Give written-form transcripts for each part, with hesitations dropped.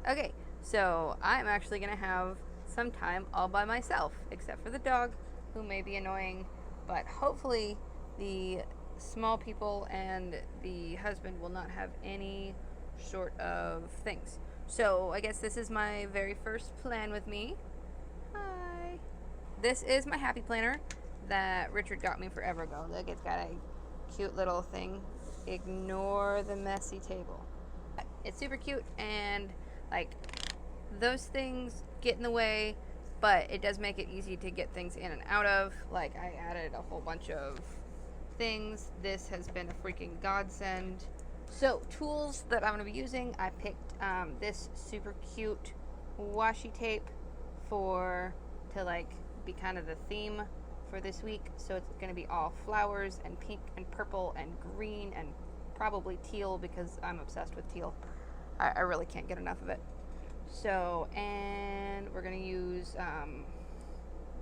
Okay, so I'm actually gonna have some time all by myself, except for the dog, who may be annoying, but hopefully the small people and the husband will not have any sort of things. So I guess this is my very first plan with me. Hi. This is my happy planner that Richard got me forever ago. Look, it's got a cute little thing. Ignore the messy table. It's super cute, and like those things get in the way, but it does make it easy to get things in and out of. Like, I added a whole bunch of things. This has been a freaking godsend. So tools that I'm going to be using, I picked this super cute washi tape to like be kind of the theme for this week. So it's going to be all flowers and pink and purple and green and probably teal, because I'm obsessed with teal. I really can't get enough of it. So, and we're going to use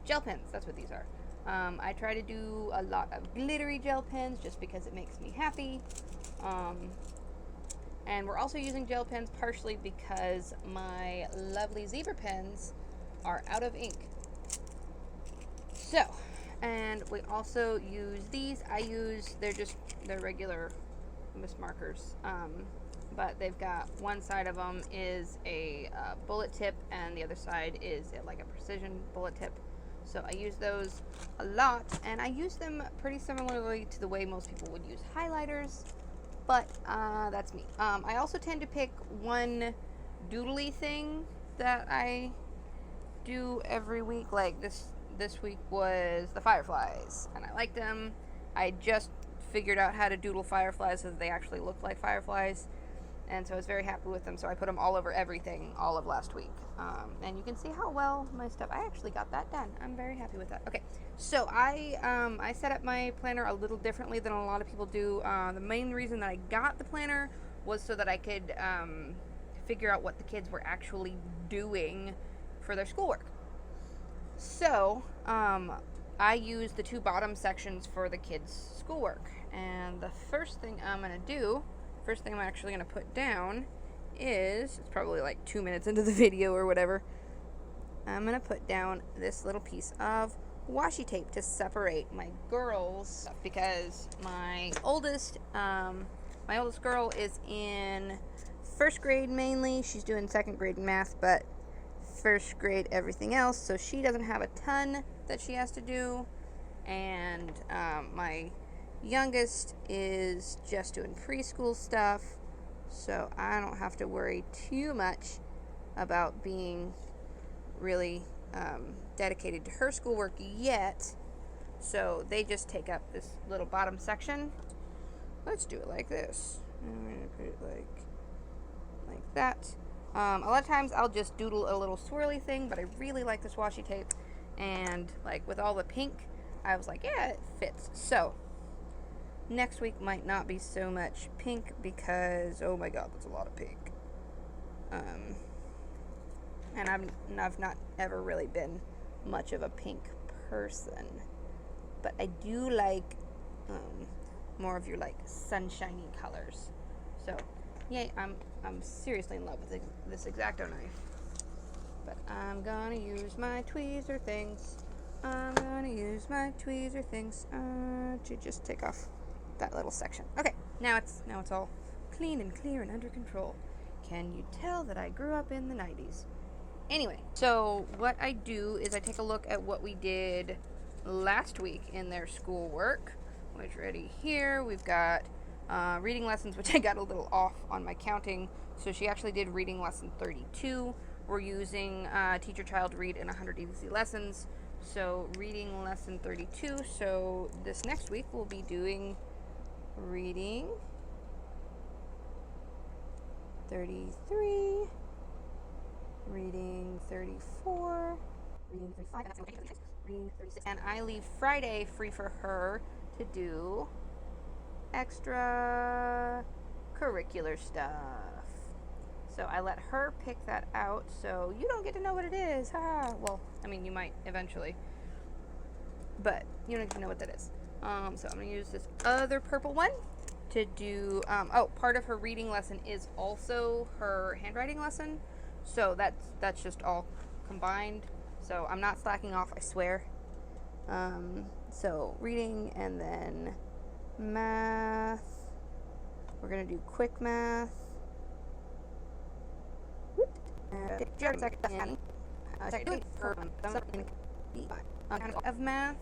gel pens. That's what these are. I try to do a lot of glittery gel pens just because it makes me happy. And we're also using gel pens partially because my lovely zebra pens are out of ink. So, and we also use these. They're regular Miss markers. But they've got one side of them is a bullet tip, and the other side is like a precision bullet tip. So I use those a lot, and I use them pretty similarly to the way most people would use highlighters, but that's me. I also tend to pick one doodly thing that I do every week. Like this week was the fireflies, and I liked them. I just figured out how to doodle fireflies so that they actually look like fireflies. And so I was very happy with them, so I put them all over everything all of last week. And you can see how well my stuff, I actually got that done. I'm very happy with that. Okay, so I set up my planner a little differently than a lot of people do. The main reason that I got the planner was so that I could figure out what the kids were actually doing for their schoolwork. So I used the two bottom sections for the kids' schoolwork. And the first thing I'm actually going to put down is, it's probably like 2 minutes into the video or whatever, I'm going to put down this little piece of washi tape to separate my girls, because my oldest girl is in first grade mainly. She's doing second grade math, but first grade everything else, so she doesn't have a ton that she has to do. And my youngest is just doing preschool stuff, so I don't have to worry too much about being really dedicated to her schoolwork yet. So they just take up this little bottom section. Let's do it like this. I'm going to put it like that. A lot of times I'll just doodle a little swirly thing, but I really like this washi tape, and like with all the pink, I was like, yeah, it fits. So next week might not be so much pink because, oh my god, that's a lot of pink. And I've not ever really been much of a pink person, but I do like more of your like sunshiny colors. So yay, I'm seriously in love with this X-Acto knife. But I'm gonna use my tweezer things. To just take off that little section. Okay, now it's all clean and clear and under control. Can you tell that I grew up in the 90s? Anyway, so what I do is I take a look at what we did last week in their schoolwork, which ready here we've got reading lessons, which I got a little off on my counting. So she actually did reading lesson 32. We're using Teach Your Child Read in 100 Easy Lessons. So reading lesson 32. So this next week we'll be doing reading 33, reading 34, reading 35, reading 36. And I leave Friday free for her to do extra curricular stuff. So I let her pick that out, so you don't get to know what it is. Well, I mean, you might eventually, but you don't get to know what that is. So I'm going to use this other purple one to do, part of her reading lesson is also her handwriting lesson. So that's just all combined. So I'm not slacking off, I swear. So reading and then math. We're gonna do quick math. Of math.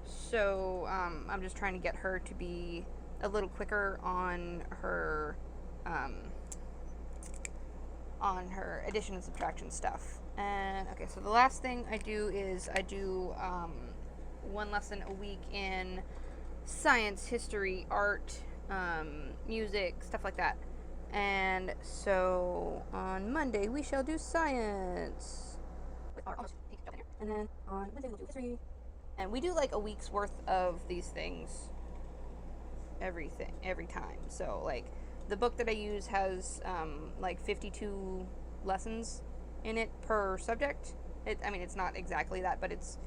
So I'm just trying to get her to be a little quicker on her addition and subtraction stuff. And okay, so the last thing I do is I do one lesson a week in science, history, art, music, stuff like that. And so on Monday we shall do science. And then on Wednesday we'll do history. And we do like a week's worth of these things every time. So like the book that I use has like 52 lessons in it per subject. It's not exactly that, but it's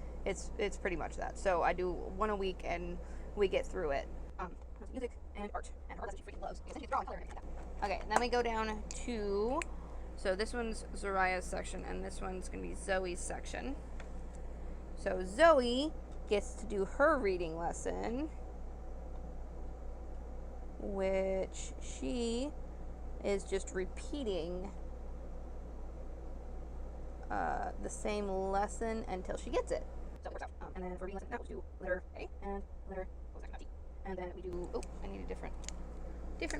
pretty much that. So I do one a week and we get through it. Music and art that she freaking loves. Okay, then we go down to, so this one's Zariah's section and this one's gonna be Zoe's section. So Zoe gets to do her reading lesson, which she is just repeating the same lesson until she gets it. So it works out. And then for reading lesson, now we'll do letter A and letter, what was that, D. And then we do, oh, I need a different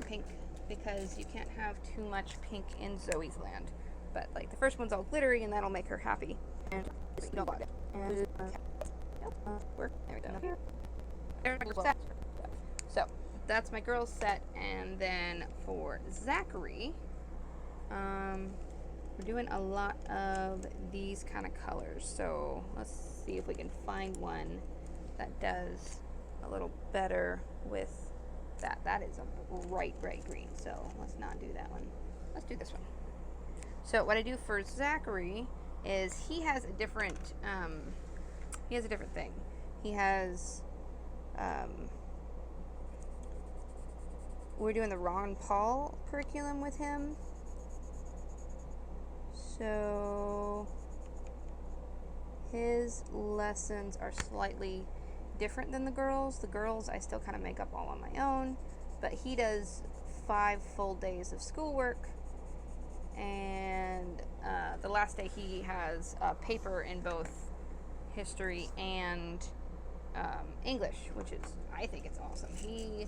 pink, because you can't have too much pink in Zoe's land. But like the first one's all glittery and that'll make her happy. And no about it. And work. There we go. Here. So that's my girls set, and then for Zachary, we're doing a lot of these kind of colors. So let's see if we can find one that does a little better with that. That is a bright green, so let's not do that one. Let's do this one. So what I do for Zachary is he has a different thing. He has we're doing the Ron Paul curriculum with him. So his lessons are slightly different than the girls. The girls I still kind of make up all on my own, but he does 5 full days of schoolwork, and the last day he has a paper in both history and English, which is, I think it's awesome. He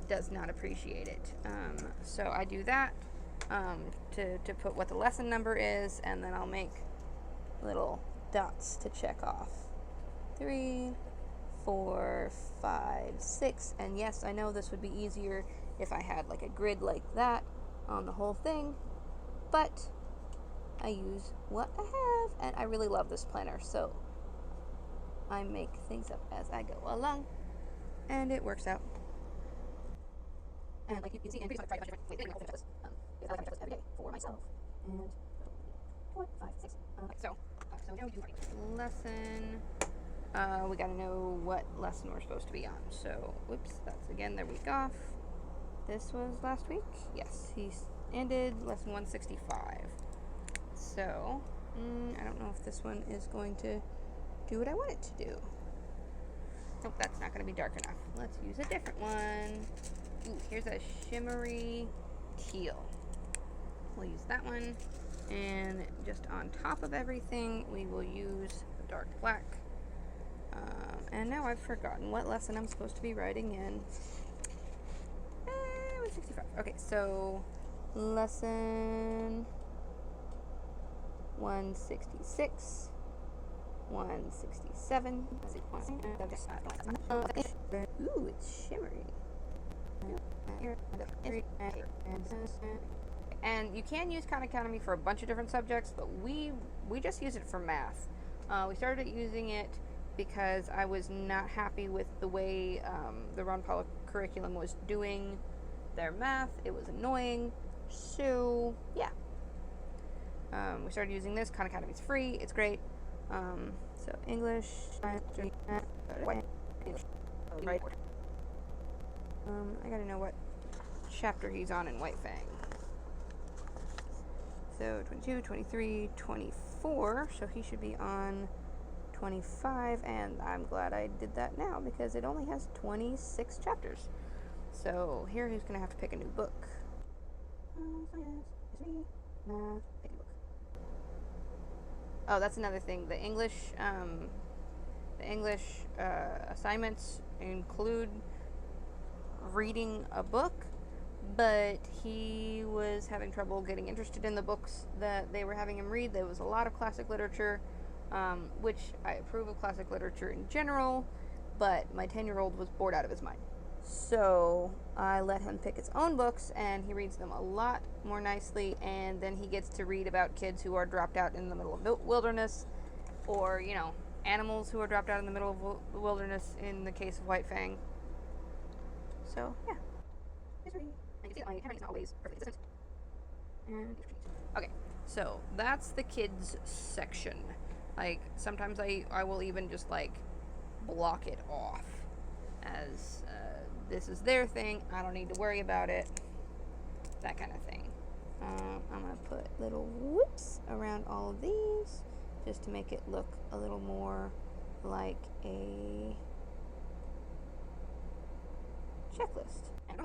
does not appreciate it. So I do that to put what the lesson number is, and then I'll make little dots to check off. 3, 4, 5, 6, and yes, I know this would be easier if I had like a grid like that on the whole thing, but I use what I have, and I really love this planner, so I make things up as I go along, and it works out. And like you can see, increase my price different. Wait, I'll finish this. Because I finish this every day for myself. And 4, 5, 6. So now we do lesson. We gotta know what lesson we're supposed to be on. So, whoops, that's again their week off. This was last week. Yes, he ended lesson 165. So, I don't know if this one is going to do what I want it to do. Nope, that's not going to be dark enough. Let's use a different one. Ooh, here's a shimmery teal. We'll use that one. And just on top of everything, we will use the dark black. And now I've forgotten what lesson I'm supposed to be writing in. 165. Okay, so lesson 166. 167. Ooh, it's shimmery. And you can use Khan Academy for a bunch of different subjects, but we just use it for math. We started using it because I was not happy with the way the Ron Paul curriculum was doing their math. It was annoying. So, yeah. We started using this. Khan Academy is free. It's great. So English, I gotta know what chapter he's on in White Fang. So 22, 23, 24. So he should be on 25, and I'm glad I did that now because it only has 26 chapters. So here he's gonna have to pick a new book. Oh, that's another thing. The English assignments include reading a book, but he was having trouble getting interested in the books that they were having him read. There was a lot of classic literature, which I approve of classic literature in general, but my 10-year-old was bored out of his mind. So I let him pick his own books, and he reads them a lot more nicely, and then he gets to read about kids who are dropped out in the middle of the wilderness, or, you know, animals who are dropped out in the middle of the wilderness in the case of White Fang. So, yeah. And you can see that my camera is not always perfectly consistent. Okay, so that's the kids section. Like, sometimes I will even just, like, block it off as this is their thing. I don't need to worry about it. That kind of thing. I'm going to put little whoops around all of these just to make it look a little more like a checklist. And I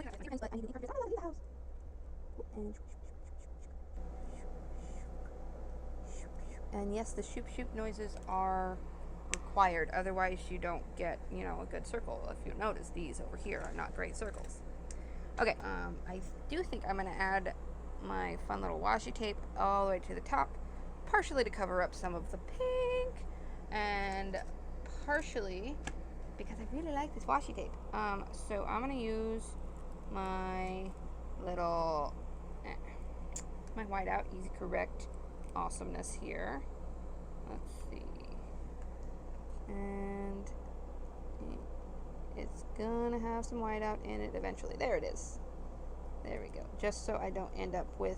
need to leave the house. And yes, the shoop shoop noises are required, otherwise you don't get, you know, a good circle. If you notice, these over here are not great circles. Okay, I do think I'm going to add my fun little washi tape all the way to the top, partially to cover up some of the pink, and partially because I really like this washi tape. So I'm going to use my little, my whiteout Easy Correct awesomeness here. Let's see. And it's gonna have some whiteout in it eventually. There it is. There we go. Just so I don't end up with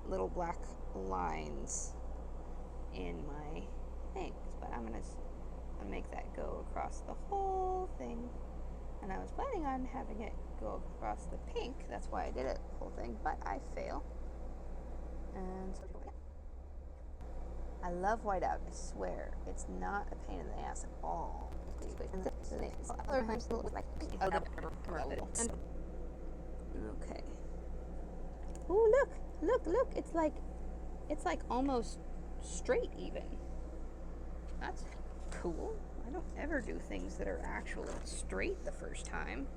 little black lines in my things. But I'm gonna make that go across the whole thing. And I was planning on having it go across the pink. That's why I did it, the whole thing. But I fail. And so I love whiteout, I swear. It's not a pain in the ass at all. Okay. Oh, look. It's like almost straight even. That's cool. I don't ever do things that are actually straight the first time.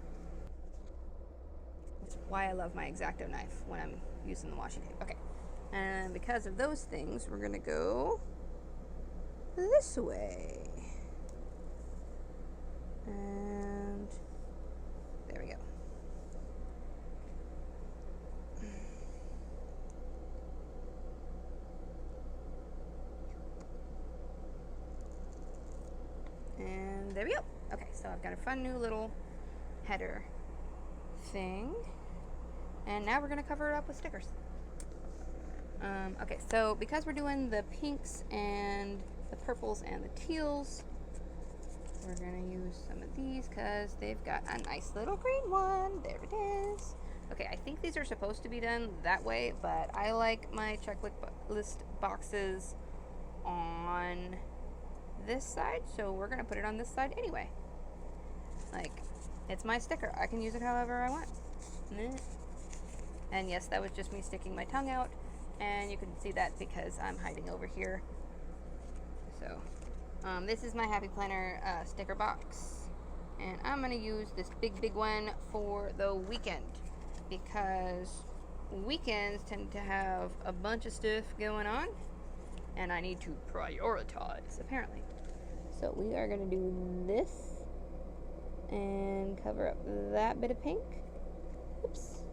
That's why I love my X-Acto knife when I'm using the washi tape. Okay. And because of those things, we're going to go this way. And there we go. And there we go. Okay, so I've got a fun new little header thing. And now we're going to cover it up with stickers. Okay, so because we're doing the pinks and the purples and the teals, we're going to use some of these because they've got a nice little green one. There it is. Okay, I think these are supposed to be done that way, but I like my checklist boxes on this side, so we're going to put it on this side anyway. Like, it's my sticker. I can use it however I want. And yes, that was just me sticking my tongue out. And you can see that because I'm hiding over here. So, this is my Happy Planner sticker box. And I'm going to use this big one for the weekend. Because weekends tend to have a bunch of stuff going on. And I need to prioritize, apparently. So, we are going to do this. And cover up that bit of pink. Oops.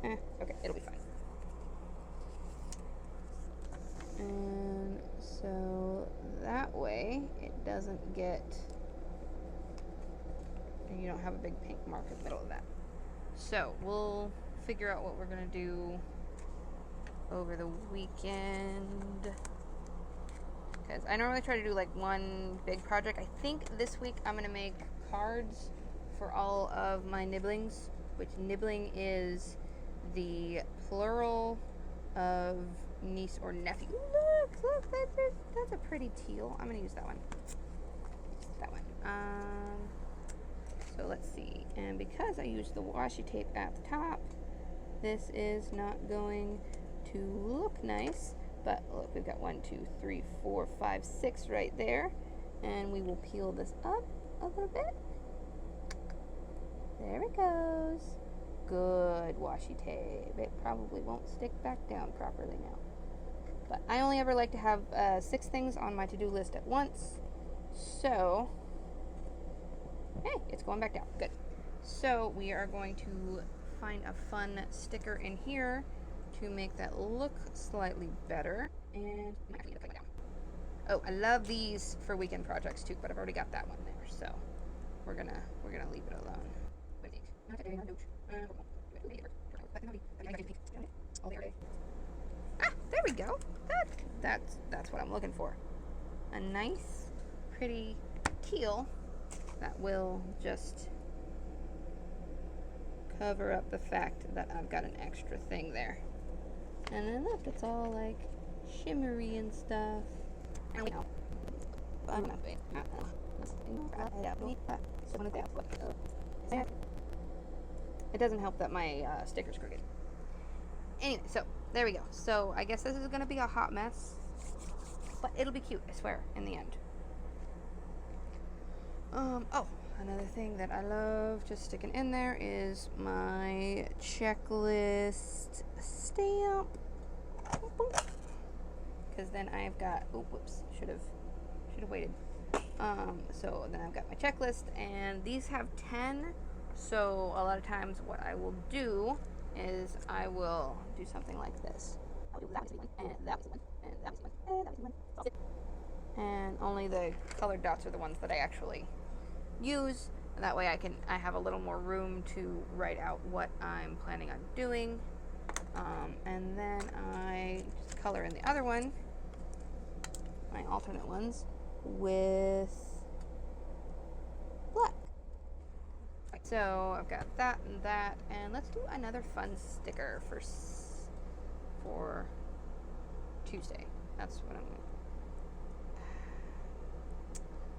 Okay, it'll be fine. And so that way it doesn't get, you don't have a big pink mark in the middle of that. So we'll figure out what we're gonna do over the weekend, because I normally try to do like one big project. I think this week I'm gonna make cards for all of my nibblings, which nibbling is the plural of niece or nephew. Look, that's a pretty teal. I'm gonna use that one. That one. So let's see. And because I used the washi tape at the top, this is not going to look nice. But look, we've got 1, 2, 3, 4, 5, 6 right there. And we will peel this up a little bit. There it goes. Good washi tape. It probably won't stick back down properly now. But I only ever like to have 6 things on my to-do list at once. So, hey, it's going back down. Good. So we are going to find a fun sticker in here to make that look slightly better. And oh, I love these for weekend projects too, but I've already got that one there, so we're gonna leave it alone. Ah, there we go. That's what I'm looking for. A nice, pretty teal that will just cover up the fact that I've got an extra thing there. And then look, it's all like shimmery and stuff. It doesn't help that my sticker's crooked. Anyway, so there we go. So I guess this is going to be a hot mess, but it'll be cute, I swear, in the end. Oh, another thing that I love just sticking in there is my checklist stamp. Because then I've got, oh, whoops, should have waited. So then I've got my checklist, and these have 10. So a lot of times what I will do is I will do something like this. I'll do that one, and that one, and that one, and that one. And only the colored dots are the ones that I actually use. That way I have a little more room to write out what I'm planning on doing. And then I just color in the other one, my alternate ones, with black. So I've got that, and let's do another fun sticker for Tuesday. That's what I'm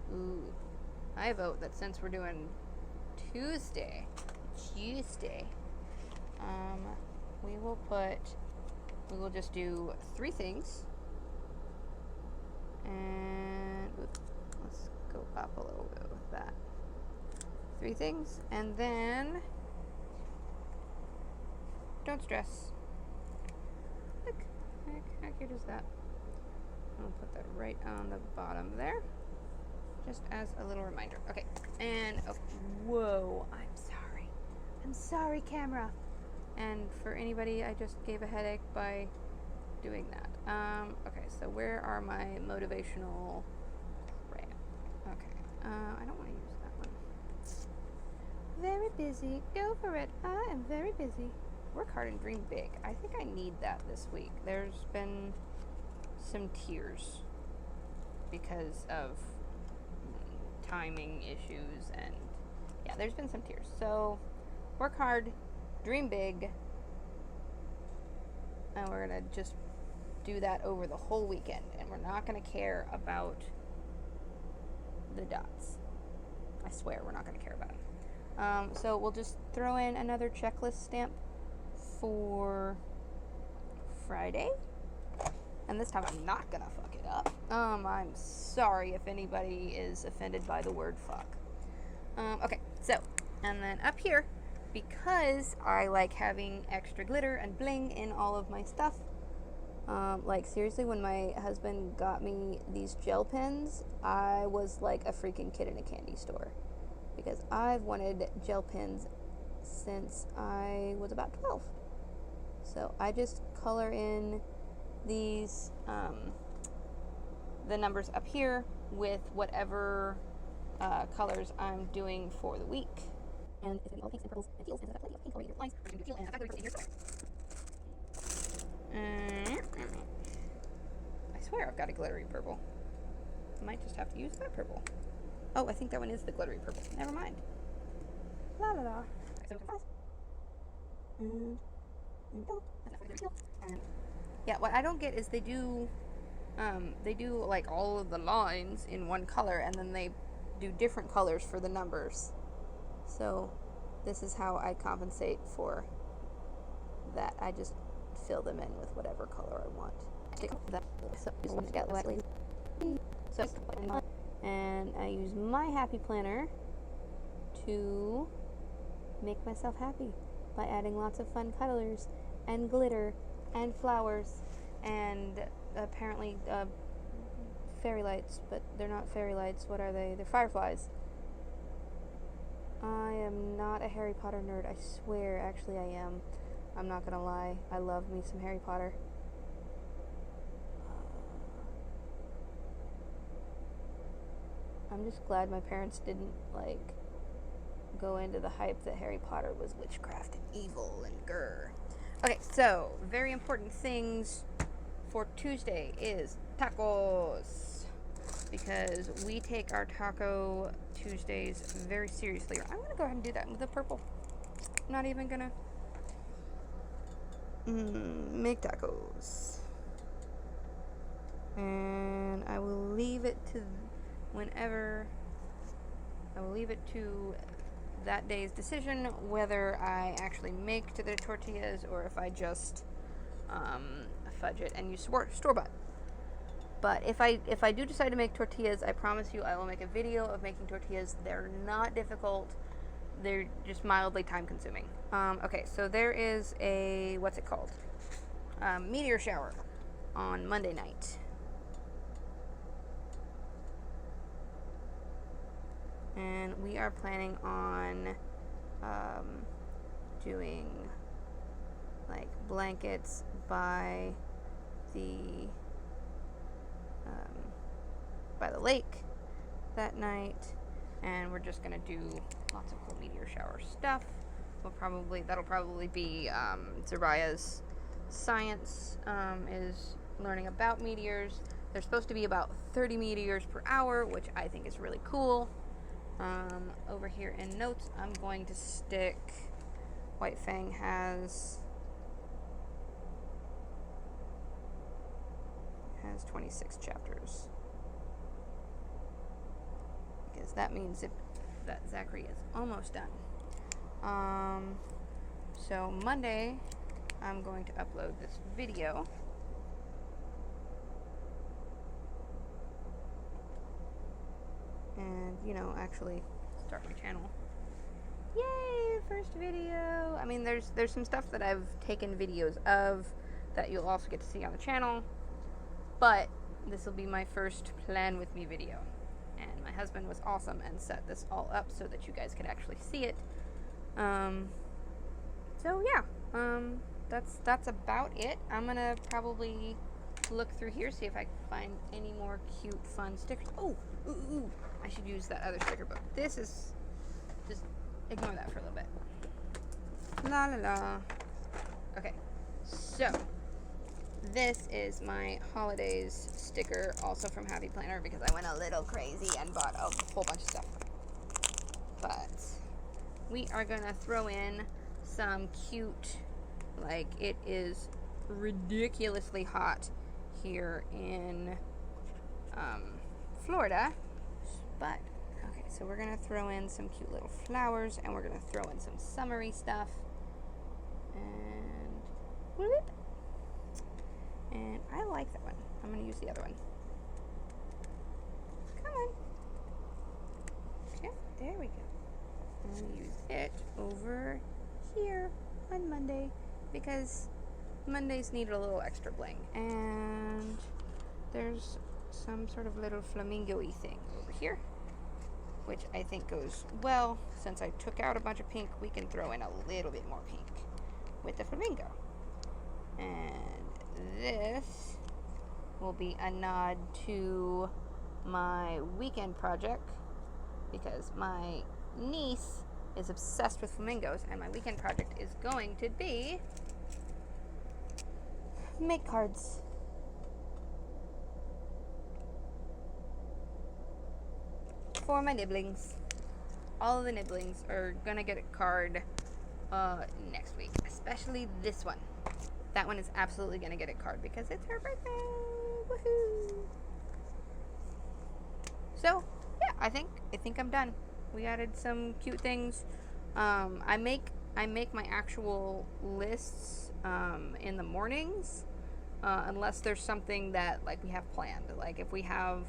gonna. Ooh, I vote that since we're doing Tuesday, we will just do 3 things, and let's go up a little bit with that. 3 things, and then don't stress. Look, how cute is that? I'll put that right on the bottom there, just as a little reminder. Okay, and oh, whoa, I'm sorry, camera. And for anybody, I just gave a headache by doing that. Okay, so where are my motivational crap? Okay, I don't want to use that one. Very busy. Go for it. I am very busy. Work hard and dream big. I think I need that this week. There's been some tears because of timing issues, and yeah, there's been some tears. So work hard, dream big, and we're gonna just do that over the whole weekend, and we're not gonna care about the dots. I swear we're not gonna care about them. So we'll just throw in another checklist stamp for Friday, and this time I'm not gonna fuck it up. I'm sorry if anybody is offended by the word fuck. Okay, so, and then up here, because I like having extra glitter and bling in all of my stuff, like seriously, when my husband got me these gel pens, I was like a freaking kid in a candy store, because I've wanted gel pens since I was about 12. So I just color in these, the numbers up here with whatever colors I'm doing for the week. And it's going to be all pinks and purples and teals, and plenty of pink over lines. We're going to do teal, and I've got a here somewhere. I swear I've got a glittery purple. I might just have to use that purple. Oh, I think that one is the glittery purple. Never mind. La la la. So, and Yeah, what I don't get is they do like all of the lines in one color, and then they do different colors for the numbers. So this is how I compensate for that. I just fill them in with whatever color I want. And I use my happy planner to make myself happy by adding lots of fun colors and glitter and flowers and apparently fairy lights, but they're not fairy lights. What are they? They're fireflies. I am not a Harry Potter nerd, I swear. Actually, I am. I'm not gonna lie. I love me some Harry Potter. I'm just glad my parents didn't, like, go into the hype that Harry Potter was witchcraft and evil and grr. Okay, so, very important things for Tuesday is tacos. Because we take our Taco Tuesdays very seriously. I'm going to go ahead and do that with the purple. I'm not even going to make tacos. And I will leave it to that day's decision whether I actually make to the tortillas or if I just fudge it and use store-bought. But if I do decide to make tortillas, I promise you I will make a video of making tortillas. They're not difficult. They're just mildly time-consuming. Okay, so there is a, what's it called? Meteor shower on Monday night. And we are planning on doing like blankets by the lake that night, and we're just gonna do lots of cool meteor shower stuff. That'll probably be Zariah's science is learning about meteors. There's supposed to be about 30 meteors per hour, which I think is really cool. Over here in notes, I'm going to stick White Fang has 26 chapters. Because that means that Zachary is almost done. So Monday, I'm going to upload this video. And, actually start my channel. Yay, first video. I mean, there's some stuff that I've taken videos of that you'll also get to see on the channel, but this will be my first plan with me video. And my husband was awesome and set this all up so that you guys could actually see it. So yeah, that's about it. I'm gonna probably look through here, see if I can find any more cute, fun stickers. Oh, ooh, I should use that other sticker book. This is, just ignore that for a little bit. La la la. Okay, so this is my holidays sticker, also from Happy Planner, because I went a little crazy and bought a whole bunch of stuff. But we are gonna throw in some cute, like, it is ridiculously hot here in Florida, but okay, so we're gonna throw in some cute little flowers, and we're gonna throw in some summery stuff, and whoop. And I like that one. I'm gonna use the other one. Come on. Okay, there we go. I'm gonna use it over here on Monday because Mondays need a little extra bling. And there's some sort of little flamingo-y thing over here, which I think goes well. Since I took out a bunch of pink, we can throw in a little bit more pink with the flamingo. And this will be a nod to my weekend project because my niece is obsessed with flamingos, and my weekend project is going to be make cards. For my nibblings. All of the nibblings are gonna get a card next week, especially this one. That one is absolutely gonna get a card because it's her birthday. Woohoo! So yeah, I think I'm done. We added some cute things. I make my actual lists in the mornings, unless there's something that like we have planned. Like if we have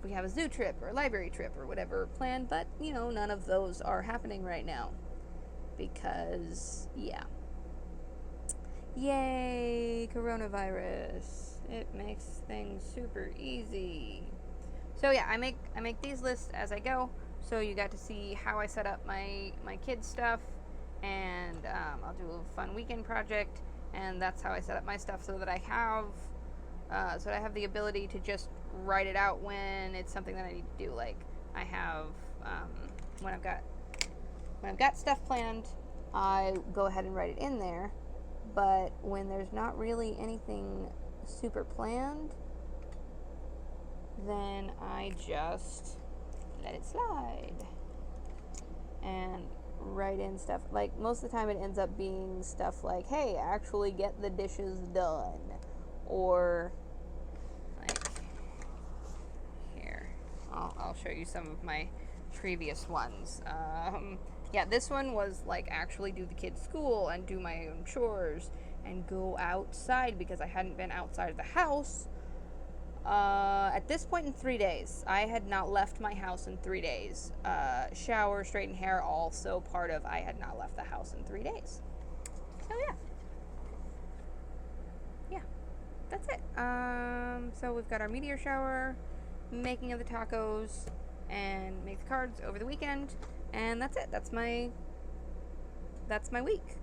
a zoo trip or a library trip or whatever planned, but you know none of those are happening right now because yeah. Yay, coronavirus. It makes things super easy. So yeah, I make these lists as I go. So you got to see how I set up my kids stuff, and I'll do a fun weekend project, and that's how I set up my stuff so that I have the ability to just write it out when it's something that I need to do. Like I have when I've got stuff planned, I go ahead and write it in there. But when there's not really anything super planned, then I just let it slide and write in stuff. Like most of the time it ends up being stuff like, hey, actually get the dishes done. Or like here, I'll show you some of my previous ones. Yeah, this one was like actually do the kids' school and do my own chores and go outside because I hadn't been outside of the house at this point in 3 days. I had not left my house in 3 days. Shower, straighten hair, also part of I had not left the house in 3 days. So yeah. Yeah, that's it. So we've got our meteor shower, making of the tacos, and make the cards over the weekend. And that's it. That's my week.